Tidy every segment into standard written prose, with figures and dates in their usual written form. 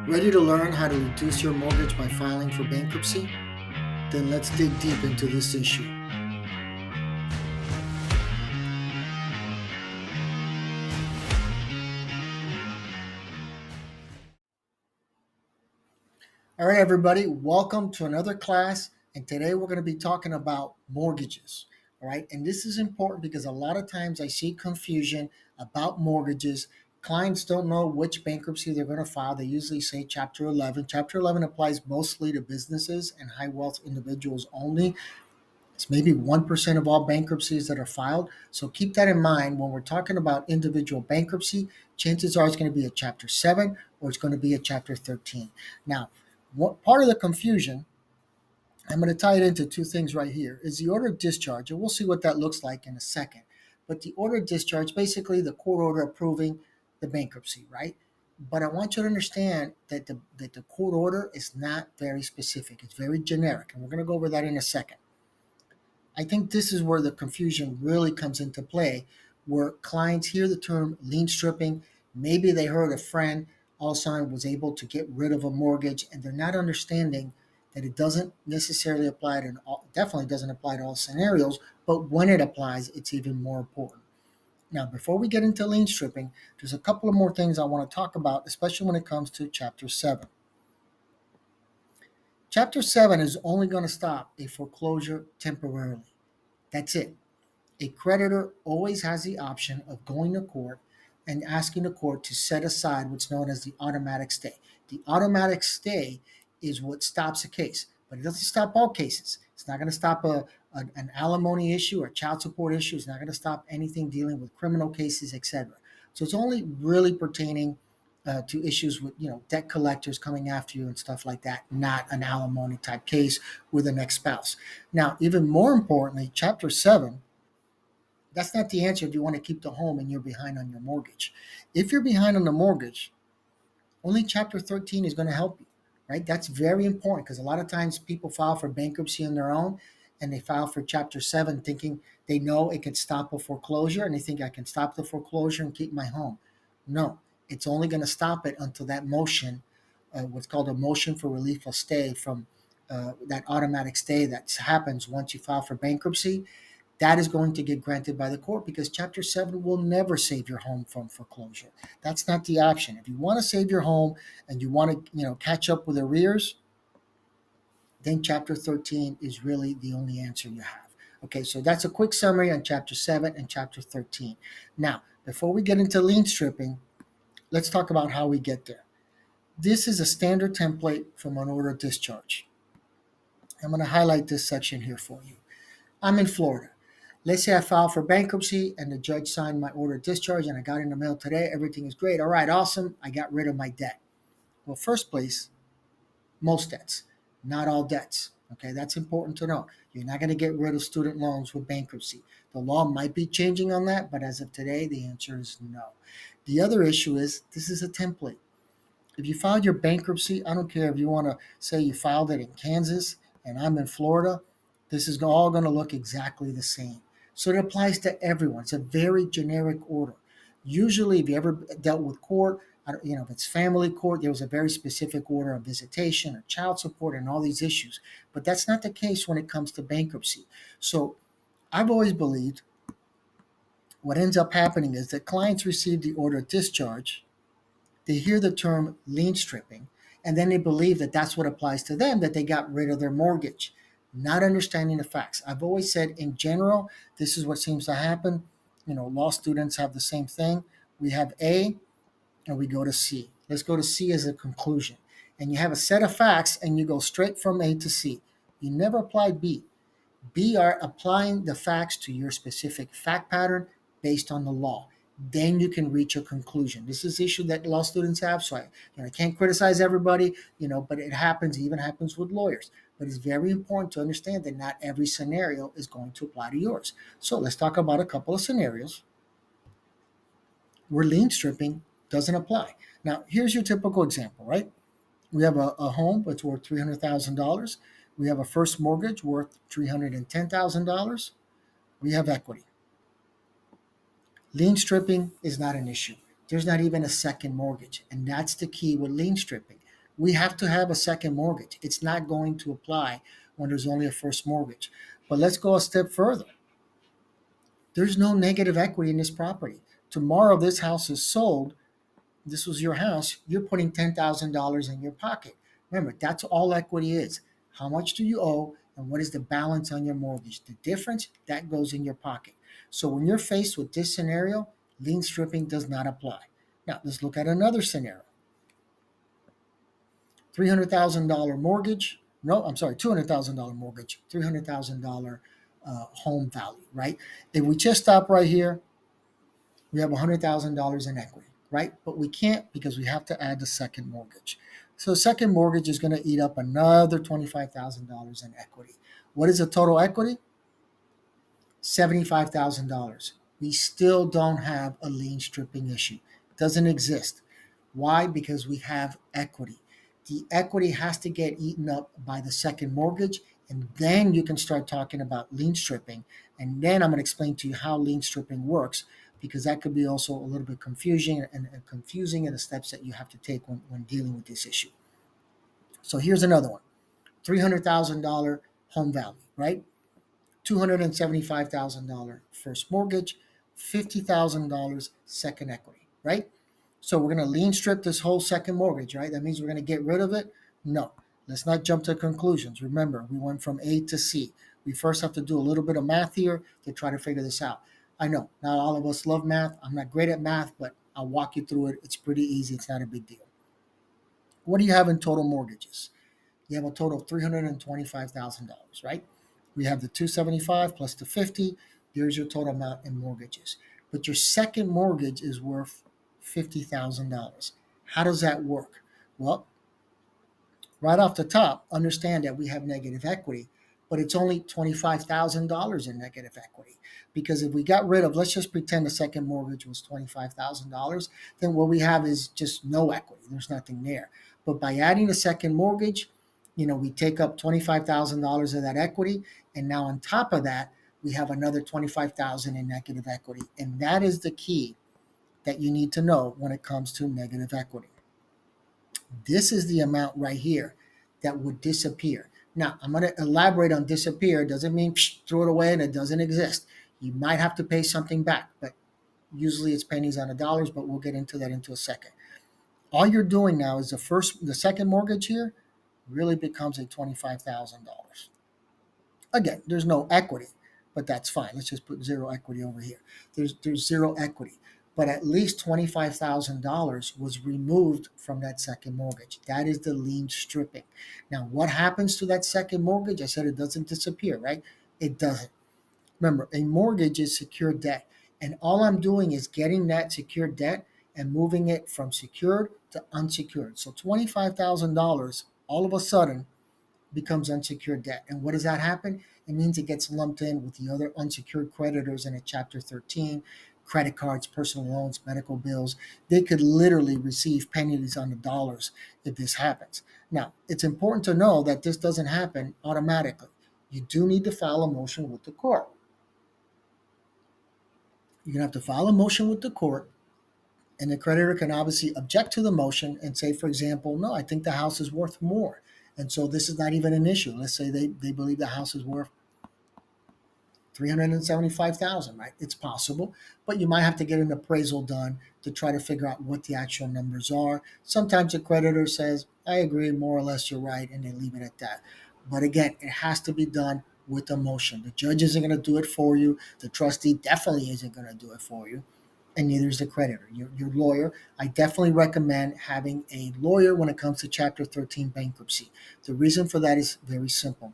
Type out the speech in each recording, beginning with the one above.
Ready to learn how to reduce your mortgage by filing for bankruptcy? Then let's dig deep into this issue. All right, everybody, welcome to another class. And today we're going to be talking about mortgages. All right, and this is important because a lot of times I see confusion about mortgages. Clients don't know which bankruptcy they're going to file. They usually say Chapter 11. Chapter 11 applies mostly to businesses and high wealth individuals only. It's maybe 1% of all bankruptcies that are filed. So keep that in mind when we're talking about individual bankruptcy. Chances are it's going to be a Chapter 7 or it's going to be a Chapter 13. Now, what part of the confusion, I'm going to tie it into two things right here, is the order of discharge. And we'll see what that looks like in a second. But the order of discharge, basically the court order approving the bankruptcy, right? But I want you to understand that the court order is not very specific. It's very generic. And we're going to go over that in a second. I think this is where the confusion really comes into play, where clients hear the term lien stripping. Maybe they heard a friend all of a sudden was able to get rid of a mortgage, and they're not understanding that it doesn't necessarily apply to all, definitely doesn't apply to all scenarios, but when it applies, it's even more important. Now, before we get into lien stripping, there's a couple of more things I want to talk about, especially when it comes to Chapter 7. Chapter 7 is only going to stop a foreclosure temporarily. That's it. A creditor always has the option of going to court and asking the court to set aside what's known as the automatic stay. The automatic stay is what stops a case, but it doesn't stop all cases. It's not going to stop an alimony issue or child support issue. It's not going to stop anything dealing with criminal cases, etc. So it's only really pertaining to issues with debt collectors coming after you and stuff like that, not an alimony type case with an ex-spouse. Now, even more importantly, Chapter 7, that's not the answer if you want to keep the home and you're behind on your mortgage. If you're behind on the mortgage, only Chapter 13 is going to help you, right? That's very important because a lot of times people file for bankruptcy on their own and they file for Chapter 7 thinking they know it can stop a foreclosure and they think I can stop the foreclosure and keep my home. No, it's only going to stop it until that motion, what's called a motion for relief of stay from that automatic stay that happens once you file for bankruptcy, that is going to get granted by the court because Chapter 7 will never save your home from foreclosure. That's not the option. If you want to save your home and you want to, catch up with arrears, then Chapter 13 is really the only answer you have. Okay, so that's a quick summary on Chapter 7 and Chapter 13. Now, before we get into lien stripping, let's talk about how we get there. This is a standard template from an order of discharge. I'm going to highlight this section here for you. I'm in Florida. Let's say I filed for bankruptcy and the judge signed my order of discharge and I got in the mail today. Everything is great. All right, awesome. I got rid of my debt. Well, first place, most debts, not all debts. Okay, that's important to know. You're not going to get rid of student loans with bankruptcy. The law might be changing on that, but as of today, the answer is no. The other issue is this is a template. If you filed your bankruptcy, I don't care if you want to say you filed it in Kansas and I'm in Florida, this is all going to look exactly the same. So it applies to everyone. It's a very generic order. Usually, if you ever dealt with court, if it's family court, there was a very specific order of visitation or child support and all these issues. But that's not the case when it comes to bankruptcy. So I've always believed what ends up happening is that clients receive the order of discharge, they hear the term lien stripping, and then they believe that that's what applies to them, that they got rid of their mortgage, not understanding the facts. I've always said, in general, this is what seems to happen. Law students have the same thing. We have A and we go to C. Let's go to C as a conclusion. And you have a set of facts and you go straight from A to C. You never apply B. B are applying the facts to your specific fact pattern based on the law. Then you can reach a conclusion. This is the issue that law students have. So I can't criticize everybody, but it happens, even happens with lawyers. But it's very important to understand that not every scenario is going to apply to yours. So let's talk about a couple of scenarios where lien stripping doesn't apply. Now, here's your typical example, right? We have a home that's worth $300,000. We have a first mortgage worth $310,000. We have equity. Lien stripping is not an issue. There's not even a second mortgage. And that's the key with lien stripping. We have to have a second mortgage. It's not going to apply when there's only a first mortgage. But let's go a step further. There's no negative equity in this property. Tomorrow, this house is sold. This was your house. You're putting $10,000 in your pocket. Remember, that's all equity is. How much do you owe, and what is the balance on your mortgage? The difference that goes in your pocket. So when you're faced with this scenario, lien stripping does not apply. Now let's look at another scenario. $300,000 mortgage. No, I'm sorry, $200,000 mortgage, $300,000 home value, right? If we just stop right here, we have $100,000 in equity, right? But we can't because we have to add the second mortgage. So the second mortgage is going to eat up another $25,000 in equity. What is the total equity? $75,000. We still don't have a lien stripping issue. It doesn't exist. Why? Because we have equity. The equity has to get eaten up by the second mortgage, and then you can start talking about lien stripping. And then I'm going to explain to you how lien stripping works, because that could be also a little bit confusing in the steps that you have to take when dealing with this issue. So here's another one. $300,000 home value, right? $275,000 first mortgage, $50,000 second equity, right? So we're going to lien strip this whole second mortgage, right? That means we're going to get rid of it? No. Let's not jump to conclusions. Remember, we went from A to C. We first have to do a little bit of math here to try to figure this out. I know not all of us love math. I'm not great at math, but I'll walk you through it. It's pretty easy. It's not a big deal. What do you have in total mortgages? You have a total of $325,000, right? We have the 275 plus the 50. There's your total amount in mortgages. But your second mortgage is worth $50,000. How does that work? Well, right off the top, understand that we have negative equity, but it's only $25,000 in negative equity. Because if we got rid of, let's just pretend the second mortgage was $25,000, then what we have is just no equity. There's nothing there. But by adding the second mortgage, we take up $25,000 of that equity, and now on top of that, we have another $25,000 in negative equity. And that is the key that you need to know when it comes to negative equity. This is the amount right here that would disappear. Now, I'm going to elaborate on disappear. It doesn't mean throw it away and it doesn't exist. You might have to pay something back, but usually it's pennies on the dollars, but we'll get into that into a second. All you're doing now is the second mortgage here really becomes a $25,000. Again, there's no equity, but that's fine. Let's just put zero equity over here. There's zero equity, but at least $25,000 was removed from that second mortgage. That is the lien stripping. Now, what happens to that second mortgage? I said it doesn't disappear, right? It doesn't. Remember, a mortgage is secured debt, and all I'm doing is getting that secured debt and moving it from secured to unsecured. So $25,000 all of a sudden becomes unsecured debt. And what does that happen? It means it gets lumped in with the other unsecured creditors in a Chapter 13, credit cards, personal loans, medical bills. They could literally receive pennies on the dollars if this happens. Now, it's important to know that this doesn't happen automatically. You do need to file a motion with the court. You're going to have to file a motion with the court, and the creditor can obviously object to the motion and say, for example, no, I think the house is worth more. And so this is not even an issue. Let's say they believe the house is worth $375,000, right? It's possible, but you might have to get an appraisal done to try to figure out what the actual numbers are. Sometimes the creditor says, I agree, more or less you're right, and they leave it at that. But again, it has to be done with a motion. The judge isn't going to do it for you. The trustee definitely isn't going to do it for you, and neither is the creditor. Your lawyer, I definitely recommend having a lawyer when it comes to Chapter 13 bankruptcy. The reason for that is very simple.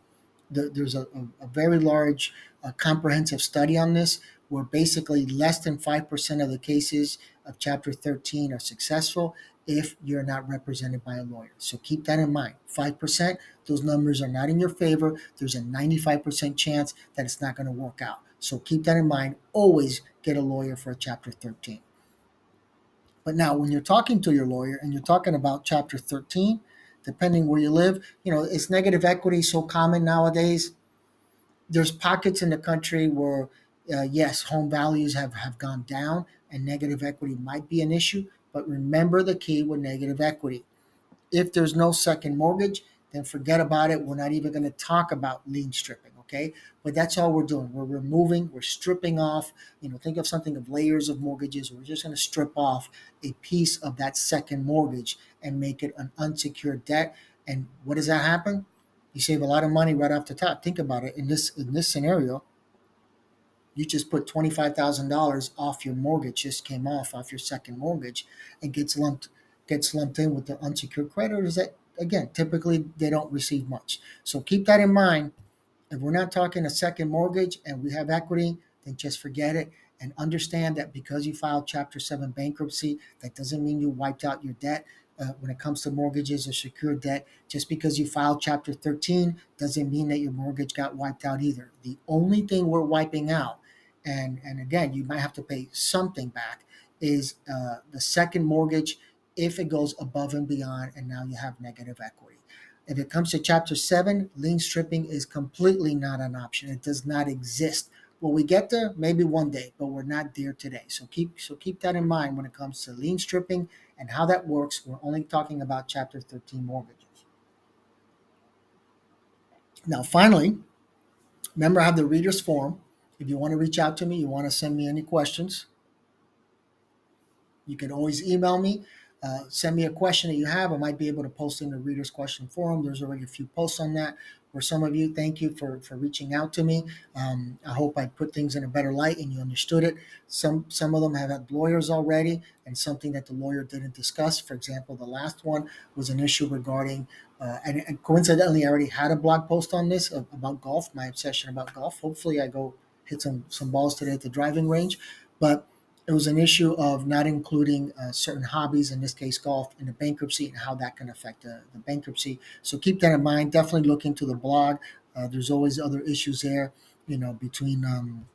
There's a very large comprehensive study on this, where basically less than 5% of the cases of Chapter 13 are successful if you're not represented by a lawyer. So keep that in mind. 5%, those numbers are not in your favor. There's a 95% chance that it's not going to work out. So keep that in mind. Always get a lawyer for a Chapter 13. But now, when you're talking to your lawyer and you're talking about Chapter 13, depending where you live, is negative equity so common nowadays? There's pockets in the country where, yes, home values have gone down and negative equity might be an issue. But remember the key with negative equity. If there's no second mortgage, then forget about it. We're not even going to talk about lien stripping, okay? But that's all we're doing. We're removing, we're stripping off, think of something of layers of mortgages. We're just going to strip off a piece of that second mortgage and make it an unsecured debt. And what does that happen? You save a lot of money right off the top. Think about it. In this scenario, you just put $25,000 off your mortgage, just came off your second mortgage, and gets lumped in with the unsecured creditors that, again, typically they don't receive much. So keep that in mind. If we're not talking a second mortgage and we have equity, then just forget it, and understand that because you filed Chapter 7 bankruptcy, that doesn't mean you wiped out your debt. When it comes to mortgages or secured debt, just because you filed Chapter 13 doesn't mean that your mortgage got wiped out either. The only thing we're wiping out, and again, you might have to pay something back, is the second mortgage if it goes above and beyond, and now you have negative equity. If it comes to Chapter 7, lien stripping is completely not an option. It does not exist. Will we get there? Maybe one day, but we're not there today. So keep that in mind when it comes to lien stripping and how that works. We're only talking about Chapter 13 mortgages. Now, finally, remember I have the reader's form. If you want to reach out to me, you want to send me any questions, you can always email me. Send me a question that you have. I might be able to post in the Reader's Question Forum. There's already a few posts on that. For some of you, thank you for reaching out to me. I hope I put things in a better light and you understood it. Some of them have had lawyers already, and something that the lawyer didn't discuss. For example, the last one was an issue regarding, and coincidentally, I already had a blog post on this about golf, my obsession about golf. Hopefully, I go hit some balls today at the driving range. But it was an issue of not including certain hobbies, in this case golf, in the bankruptcy and how that can affect the bankruptcy. So keep that in mind. Definitely look into the blog. There's always other issues there, between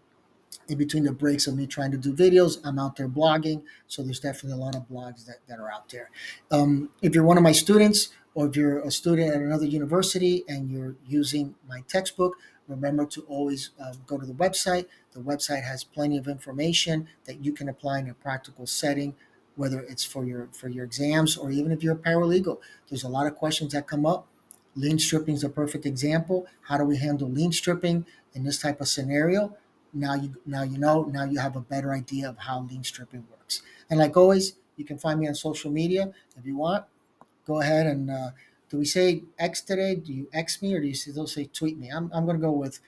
in between the breaks of me trying to do videos, I'm out there blogging. So there's definitely a lot of blogs that are out there. If you're one of my students, or if you're a student at another university and you're using my textbook, remember to always go to the website. The website has plenty of information that you can apply in a practical setting, whether it's for your exams or even if you're a paralegal. There's a lot of questions that come up. Lien stripping is a perfect example. How do we handle lien stripping in this type of scenario? Now you have a better idea of how lien stripping works. And like always, you can find me on social media if you want. Go ahead and do we say X today? Do you X me or do you still say tweet me? I'm going to go with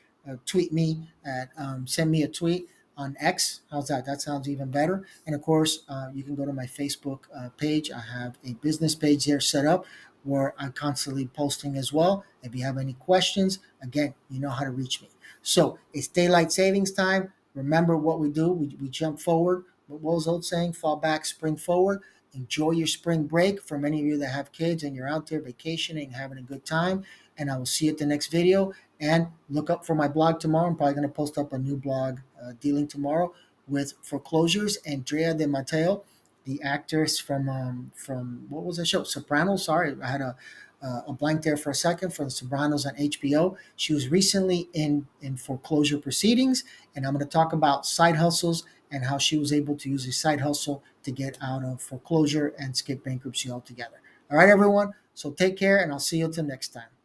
tweet me at send me a tweet on X. How's that? That sounds even better. And of course, you can go to my Facebook page. I have a business page there set up where I'm constantly posting as well. If you have any questions, again, you know how to reach me. So it's daylight savings time. Remember what we do. We jump forward. What was old saying? Fall back, spring forward. Enjoy your spring break for many of you that have kids and you're out there vacationing, having a good time. And I will see you at the next video. And look up for my blog tomorrow. I'm probably going to post up a new blog dealing tomorrow with foreclosures. Andrea De Matteo, the actress from what was the show? Sopranos. Sorry, I had a blank there for a second, for the Sopranos on HBO. She was recently in foreclosure proceedings, and I'm going to talk about side hustles and how she was able to use a side hustle to get out of foreclosure and skip bankruptcy altogether. All right, everyone. So take care, and I'll see you until next time.